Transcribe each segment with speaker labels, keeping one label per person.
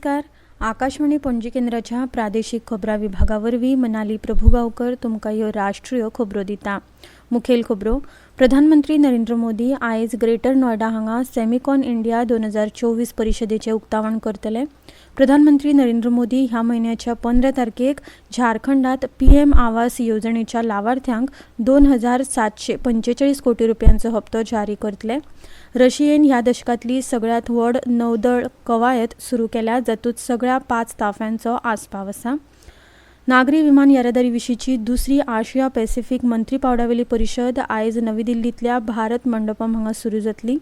Speaker 1: नमस्कार. आकाशवाणी पणजी केंद्राच्या प्रादेशीक खबरां विभागावरवीं मनाली प्रभुगांवकर तुमकां ह्यो राष्ट्रीय खबरो दिता. मुखेल खबरो. प्रधानमंत्री नरेंद्र मोदी आयज ग्रेटर नोयडा हांगा सॅमिकॉन इंडिया 2024 परिशदेचें उक्तावण करतले. प्रधानमंत्री नरेंद्र मोदी ह्या म्हयन्याच्या 15 तारखेक झारखंडात पीएम आवास येवजणेच्या लावार्थ्यांक 2,745 कोटी रुपयांचो हप्तो जारी करतले. रशियेन ह्या दशकांतली सगळ्यात व्हड नौदळ कवायत सुरू केल्या, जातूंत सगळ्या 5 ताफ्यांचो आस्पाव आसा. नागरी विमान येरादारी विशींची दुसरी आशिया पॅसिफीक मंत्री पावड्यावेली परिशद आयज नवी दिल्लींतल्या भारत मंडपम हांगा सुरू जातली.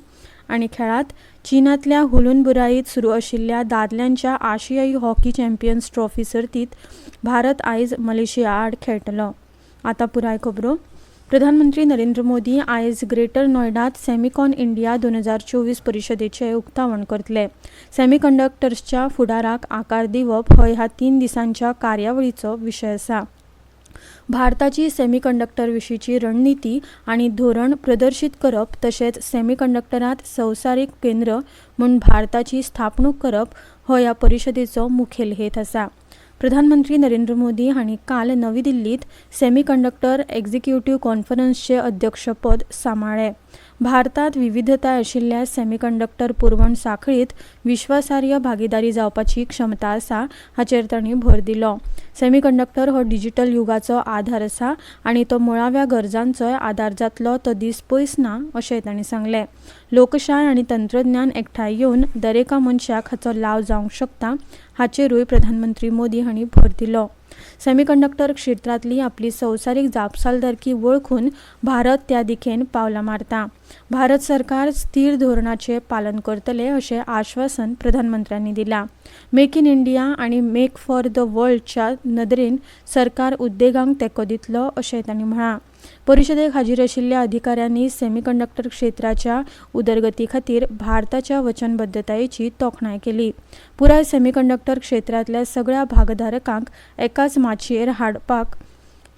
Speaker 1: आनी खेळांत चीनांतल्या हुलूनबुराईत सुरू आशिल्ल्या दादल्यांच्या आशियाई हॉकी चॅम्पियन्स ट्रॉफी सर्तींत भारत आयज मलेशिया आड खेळटलो. आतां पुराय खबरो. प्रधानमंत्री नरेंद्र मोदी आयज ग्रेटर नोयडात सॅमिकॉन इंडिया 2024 परिशदेचें उक्तावण करतले. सॅमिकंडक्टर्सच्या फुडाराक आकार दिवप हो ह्या 3 दिसांच्या कार्यावळीचो विशय आसा. भारताची सॅमिकंडक्टर विशींची रणनीती आनी धोरण प्रदर्शीत करप तशेंच सॅमिकंडक्टरांत संवसारीक केंद्र म्हूण भारताची स्थापणूक करप हो ह्या परिशदेचो मुखेल हेत आसा. प्रधानमंत्री नरेंद्र मोदी हांणी काल नवी दिल्लींत सॅमिकंडक्टर एक्झिक्युटिव्ह कॉन्फरन्सचें अध्यक्षपद सांबाळ्ळें. भारतांत विविधताय आशिल्ल्या सॅमिकंडक्टर पुरवण साखळींत विश्वासार्ह भागीदारी जावपाची क्षमता आसा हाचेर तांणी भर दिलो. सॅमिकंडक्टर हो डिजिटल युगाचो आधार आसा आनी तो मुळाव्या गरजांचोय आदार जातलो तो दीस पयस ना अशेंय तांणी सांगलें. लोकशाय आनी तंत्रज्ञान एकठांय येवन दरेका मनशाक हाचो लाव जावंक शकता हाचेरूय प्रधानमंत्री मोदी हांणी भर दिलो. सॅमिकंडक्टर क्षेत्रांतली आपली संवसारीक जापसालदारकी वळखून भारत त्या दिकेन पावलां मारता. भारत सरकार स्थिर धोरणाचें पालन करतले अशें आश्वासन प्रधानमंत्र्यांनी दिलां. मेक इन इंडिया आनी मेक फॉर द वर्ल्डच्या नदरेन सरकार उद्देगांक तेंको दितलो अशेंय तांणी म्हळां. परिशदेक हाजीर आशिल्ल्या अधिकाऱ्यांनी सॅमिकंडक्टर क्षेत्राच्या उदरगती खातीर भारताच्या वचनबद्धतायेची तोखणाय केली. पुराय सॅमिकंडक्टर क्षेत्रांतल्या सगळ्या भागधारकांक एकाच माचयेर हाडपाक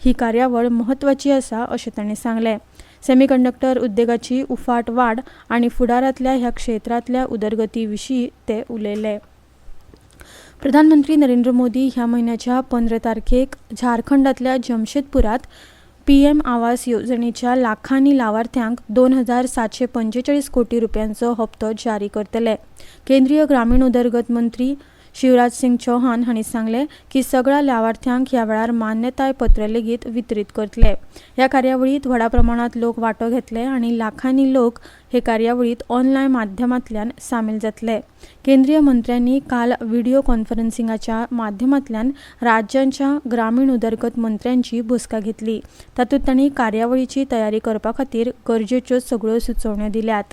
Speaker 1: ही कार्यावळ म्हत्वाची आसा अशें तांणी सांगलें. सॅमिकंडक्टर उद्देगाची उफाट वाड आनी फुडारांतल्या ह्या क्षेत्रांतल्या उदरगती विशीं ते उलयले. प्रधानमंत्री नरेंद्र मोदी ह्या म्हयन्याच्या 15 तारखेक झारखंडांतल्या जमशेदपुरांत पीएम आवास येवजणेच्या लाखांनी लावार्थ्यांक 2,745 कोटी रुपयांचो हप्तो जारी करतले. केंद्रीय ग्रामीण उदरगत मंत्री शिवराज सिंग चौहान हांणी सांगलें की सगळ्या लावार्थ्यांक ह्या वेळार मान्यताय पत्र लेगीत वितरीत करतले. ह्या कार्यावळींत व्हडा प्रमाणांत लोक वांटो घेतले आनी लाखांनी लोक हे कार्यावळींत ऑनलायन माध्यमांतल्यान सामील जातले. केंद्रीय मंत्र्यांनी काल व्हिडिओ कॉन्फरन्सिंगाच्या माध्यमांतल्यान राज्यांच्या ग्रामीण उदरगत मंत्र्यांची बसका घेतली. तातूंत तांणी कार्यावळीची तयारी करपा खातीर गरजेच्यो सगळ्यो सुचोवण्यो दिल्यात.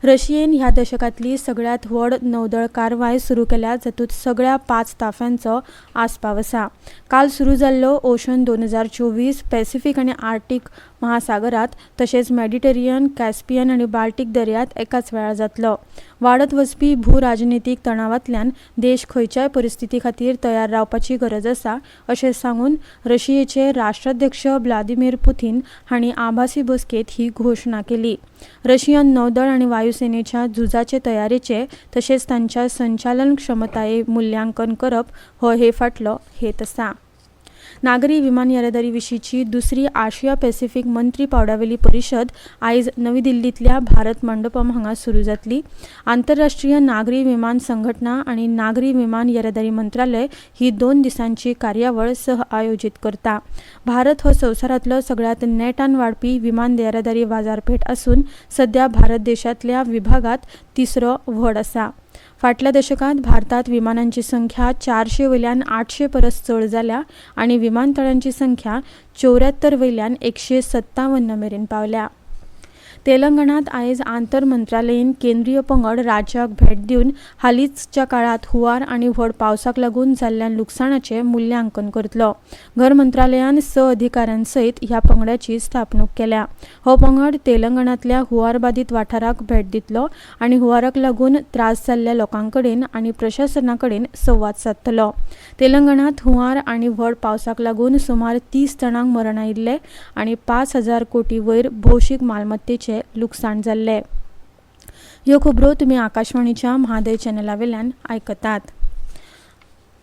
Speaker 1: रशियेन ह्या दशकांतली सगळ्यात व्हड नौदळ कारवाय सुरू केल्या, जातूंत सगळ्या 5 ताफ्यांचो आस्पाव आसा. काल सुरू जाल्लो ओशन 2024 पॅसिफीक आनी आर्क्टीक महासागरांत तशेंच मेडिटेरियन, कॅस्पियन आनी बाल्टीक दर्यांत एकाच वेळार जातलो. वाडत वचपी भूराजनितीक तणावांतल्यान देश खंयच्याय परिस्थिती खातीर तयार रावपाची गरज आसा अशें सांगून रशियेचे राष्ट्राध्यक्ष व्लादिमीर पुतीन हांणी आभासी बसकेंत ही घोशणा केली. रशियन नौदळ आनी वायुसेनेच्या झुजाचे तयारेचे तशेंच तांच्या संचालन क्षमताये मुल्यांकन करप हो हे फाटलो हेत आसा. नागरी विमान येरादारी विशींची दुसरी आशिया पॅसिफीक मंत्री पावड्यावेली परिशद आयज नवी दिल्लींतल्या भारत मंडपम हांगा सुरू जातली. आंतरराष्ट्रीय नागरी विमान संघटना आनी नागरी विमान येरादारी मंत्रालय ही 2 दिसांची कार्यावळ सह आयोजीत करता. भारत हो संवसारांतलो सगळ्यात नेटान वाडपी विमान येरादारी बाजारपेठ आसून सध्या भारत देशांतल्या विभागांत 3रो व्हड आसा. फाटल्या दशकांत भारतात विमानांची संख्या 400 वयल्यान 800 परस चड जाल्या आनी विमानतळांची संख्या 74 वयल्यान 157 मेरेन पावल्या. तेलंगणांत आयज आंतर मंत्रालयीन केंद्रीय पंगड राज्याक भेट दिवन हालींचच्या काळात हुंवार आनी व्हड पावसाक लागून जाल्ल्या लुकसाणाचें मुल्यांकन करतलो. घर मंत्रालयान 6 अधिकाऱ्यां सयत ह्या पंगडाची स्थापणूक केल्या. हो पंगड तेलंगणांतल्या हुंवार बाधित वाठाराक भेट दितलो आनी हुंवाराक लागून त्रास जाल्ल्या लोकांकडेन आनी प्रशासना कडेन संवाद सादतलो. तेलंगणांत हुंवार आनी व्हड पावसाक लागून सुमार 30 जाणांक मरण आयिल्ले आनी 5,000 कोटी वयर भौशीक मालमत्तेचे लुकसाण जाल्ले. ह्यो खबरो तुमी आकाशवाणीच्या म्हादय चॅनला वेल्यान आयकतात.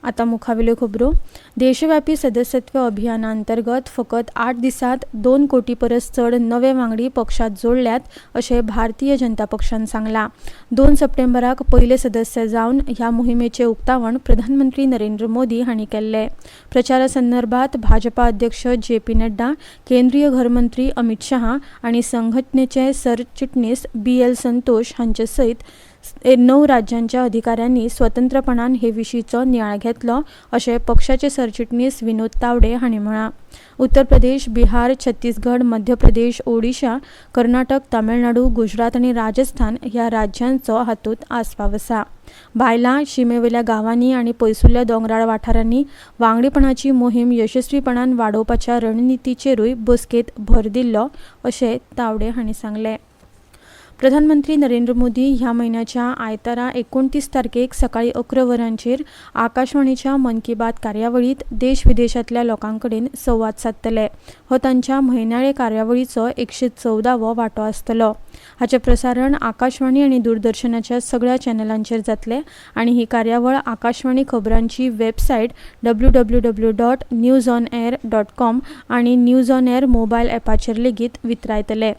Speaker 1: आता मुखावेल्यो खबरो. देशव्यापी सदस्यत्व अभियानांतर्गत फकत 8 दिसांत 2 कोटी परस चड नवे वांगडी पक्षात जोडल्यात अशें भारतीय जनता पक्षान सांगलां. 2 सप्टेंबराक पयले सदस्य जावन ह्या मोहिमेचें उक्तावण प्रधानमंत्री नरेंद्र मोदी हांणी केल्लें. प्रचारा संदर्भात भाजपा अध्यक्ष JP नड्डा, केंद्रीय घरमंत्री अमित शाह आनी संघटनेचे सरचिटणीस BL संतोष हांचे सयत 9 राज्यांच्या अधिकाऱ्यांनी स्वतंत्रपणान हे विशींचो नियाळ घेतलो अशें पक्षाचे सरचिटणीस विनोद तावडे हांणी म्हळां. उत्तर प्रदेश, बिहार, छत्तीसगड, मध्य प्रदेश, ओडिशा, कर्नाटक, तामिळनाडू, गुजरात आनी राजस्थान ह्या राज्यांचो हातूंत आस्पाव आसा. बायलां, शिमेवेल्या गांवांनी आनी पयसुल्ल्या दोंगराळ वाठारांनी वांगडीपणाची मोहीम यशस्वीपणान वाडोवपाच्या रणनितीचेरूय बसकेंत भर दिल्लो अशें तावडे हांणी सांगलें. प्रधानमंत्री नरेंद्र मोदी ह्या म्हयन्याच्या आयतारा 29 तारखेक सकाळी 11 वरांचेर आकाशवाणीच्या मन की बात कार्यावळींत देश विदेशांतल्या लोकांकडेन संवाद सादतले. हो तांच्या म्हयन्याळे कार्यावळीचो 114वो वांटो आसतलो. हाचें प्रसारण आकाशवाणी आनी दूरदर्शनाच्या सगळ्या चॅनलांचेर जातलें आनी ही कार्यावळ आकाशवाणी खबरांची वेबसायट www.newsonair.com आनी न्यूज ऑन एअर मोबायल ॲपाचेर लेगीत वितरायतले.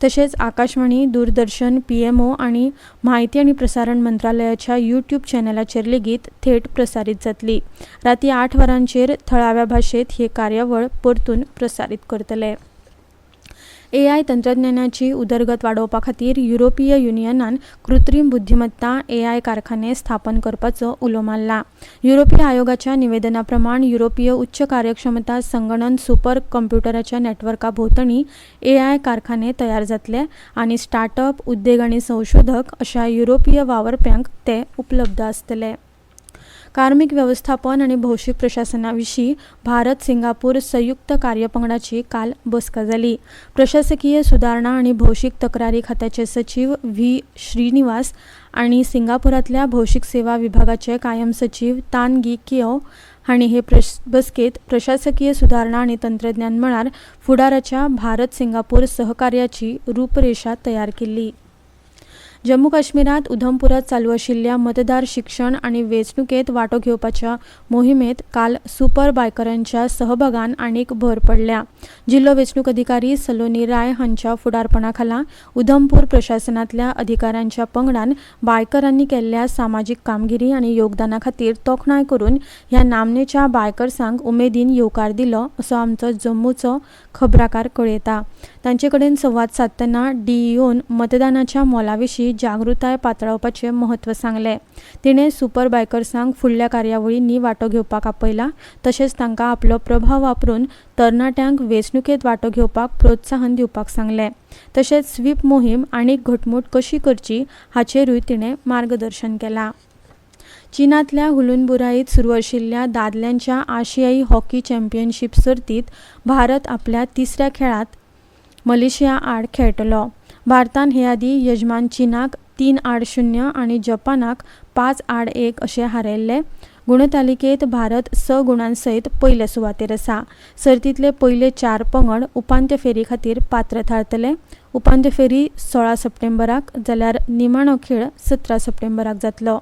Speaker 1: तशेंच आकाशवाणी, दूरदर्शन, PMO आनी म्हायती आनी प्रसारण मंत्रालयाच्या YouTube चॅनलाचेर लेगीत थेट प्रसारीत जातली. राती 8 वरांचेर थळाव्या भाशेंत ही कार्यावळ परतून प्रसारीत करतले. AI तंत्रज्ञानाची उदरगत वाडोवपा खातीर युरोपीय युनियनान कृत्रीम बुद्धिमत्ता AI कारखाने स्थापन करपाचो उलो मारला. युरोपीय आयोगाच्या निवेदना प्रमाण युरोपीय उच्च कार्यक्षमता संगणन सुपर कंप्युटराच्या नेटवर्का भोंवतणी AI कारखाने तयार जातले आनी स्टार्टअप, उद्देग आनी संशोधक अशा युरोपीय वावरप्यांक ते उपलब्ध आसतले. कार्मिक व्यवस्थापन आनी भौशीक प्रशासना विशीं भारत सिंगापूर संयुक्त कार्यपंगडाची काल बसका जाली. प्रशासकीय सुदारणा आनी भौशीक तक्रारी खात्याचे सचीव V. श्रीनिवास आनी सिंगापुरांतल्या भौशीक सेवा विभागाचे कायम सचीव तान गी किओ हांणी हे बसकेंत प्रशासकीय सुदारणा आनी तंत्रज्ञान मळार फुडाराच्या भारत सिंगापूर सहकार्याची रूपरेषा तयार केल्ली. जम्मू काश्मीरांत उधमपुरांत चालू आशिल्ल्या मतदार शिक्षण आनी वेंचणुकेंत वांटो घेवपाच्या मोहिमेंत काल सुपर बायकरांच्या सहभागान आनीक भर पडल्या. जिल्लो वेंचणूक अधिकारी सलोनी राय हांच्या फुडारपणा खाला उधमपूर प्रशासनांतल्या अधिकाऱ्यांच्या पंगडान बायकरांनी केल्ल्या सामाजीक कामगिरी आनी योगदाना खातीर तोखणाय करून ह्या नामनेच्या बायकर्सांक उमेदीन येवकार दिलो असो आमचो जम्मूचो खबराकार कळयता. तांचे कडेन संवाद सादतना DEOन मतदानाच्या मोला विशीं जागृताय पातळावपाचें म्हत्व सांगलें. तिणें सुपर बायकर्सांक फुडल्या कार्यावळींनी वांटो घेवपाक आपयला तशेंच तांकां आपलो प्रभाव वापरून तरणाट्यांक वेंचणुकेंत वांटो घेवपाक प्रोत्साहन दिवपाक सांगलें. तशेंच स्वीप मोहीम आनीक घटमूट कशी करची हाचेरूय तिणें मार्गदर्शन केलां. चीनांतल्या हुलूनबुराईत सुरू आशिल्ल्या दादल्यांच्या आशियाई हॉकी चॅम्पियनशीप सर्तीत भारत आपल्या तिसऱ्या खेळांत मलेशिया आड खेळटलो. भारतान हे आदी यजमान चीनाक 3-0 आनी जपानाक 5-1 अशें हारयल्ले. गुणतालिकेत भारत 6 गुणांसयत पयले सुवातेर आसा. सर्तींतले पयले 4 पंगड उपांत्य फेरी खातीर पात्र थारतले. उपांत्य फेरी 16 सप्टेंबराक जाल्यार निमाणो खेळ 17 सप्टेंबराक जातलो.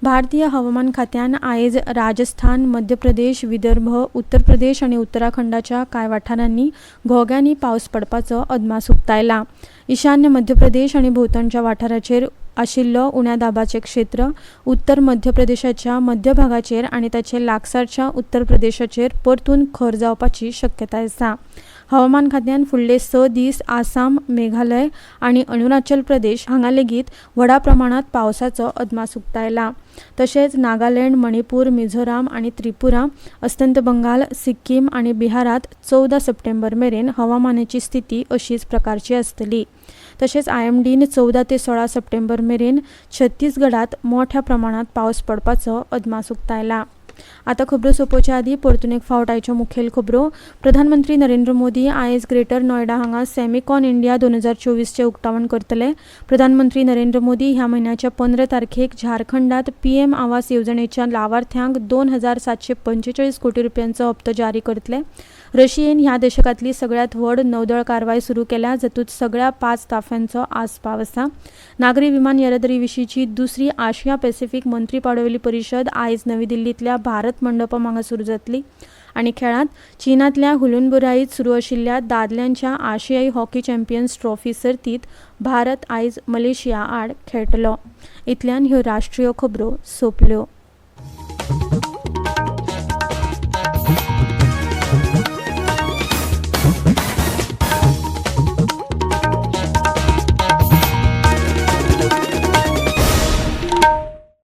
Speaker 1: भारतीय हवामान खात्यान आयज राजस्थान, मध्य प्रदेश, विदर्भ, उत्तर प्रदेश आनी उत्तराखंडाच्या कांय वाठारांनी घोग्यांनी पावस पडपाचो अदमास उक्तायला. ईशान्य मध्य प्रदेश आनी भोंवतणच्या वाठाराचेर आशिल्लो उण्या दाबाचें क्षेत्र उत्तर मध्य प्रदेशाच्या मध्य भागाचेर आनी ताचे लागसारच्या उत्तर प्रदेशाचेर परतून खर जावपाची शक्यताय आसा. हवामान खात्यान फुडले 6 दीस आसाम, मेघालय आनी अरुणाचल प्रदेश हांगा लेगीत व्हडा प्रमाणांत पावसाचो अदमास उक्तायला. तशेंच नागालँड, मणिपूर, मिझोराम आनी त्रिपुरा, अस्तंत बंगाल, सिक्कीम आनी बिहारांत 14 सप्टेंबर मेरेन हवामानाची स्थिती अशीच प्रकारची आसतली. तशेंच IMDन 14 ते 16 सप्टेंबर मेरेन छत्तीसगडात मोठ्या प्रमाणात पावस पडपाचो अदमास उक्तायला. आतां खबरो सोंपोवच्या आदीं परतून एक फावट आयच्यो मुखेल खबरो. प्रधानमंत्री नरेंद्र मोदी आयज ग्रेटर नोयडा हांगा सॅमिकॉन इंडिया 2024 उक्तावण करतले. प्रधानमंत्री नरेंद्र मोदी ह्या म्हयन्याच्या 15 तारखेक झारखंडात पीएम आवास येवजणेच्या लावार्थ्यांक 2,745 कोटी रुपयांचो हप्तो जारी करतले. रशियेन ह्या दशकांतली सगळ्यांत व्हड नौदळ कारवाय सुरू केल्या, जातूंत सगळ्या 5 ताफ्यांचो आस्पाव आसा. नागरी विमान येरादारी विशींची दुसरी आशिया पॅसिफीक मंत्री पाडवयली परिशद आयज नवी दिल्लींतल्या भारत मंडपम हांगा सुरू जातली. आनी खेळांत चीनांतल्या हुलूनबुराईत सुरू आशिल्ल्या दादल्यांच्या आशियाई हॉकी चॅम्पियन्स ट्रॉफी सर्तींत भारत आयज मलेशिया आड खेळटलो. इतल्यान ह्यो राष्ट्रीय खबरो सोंपल्यो.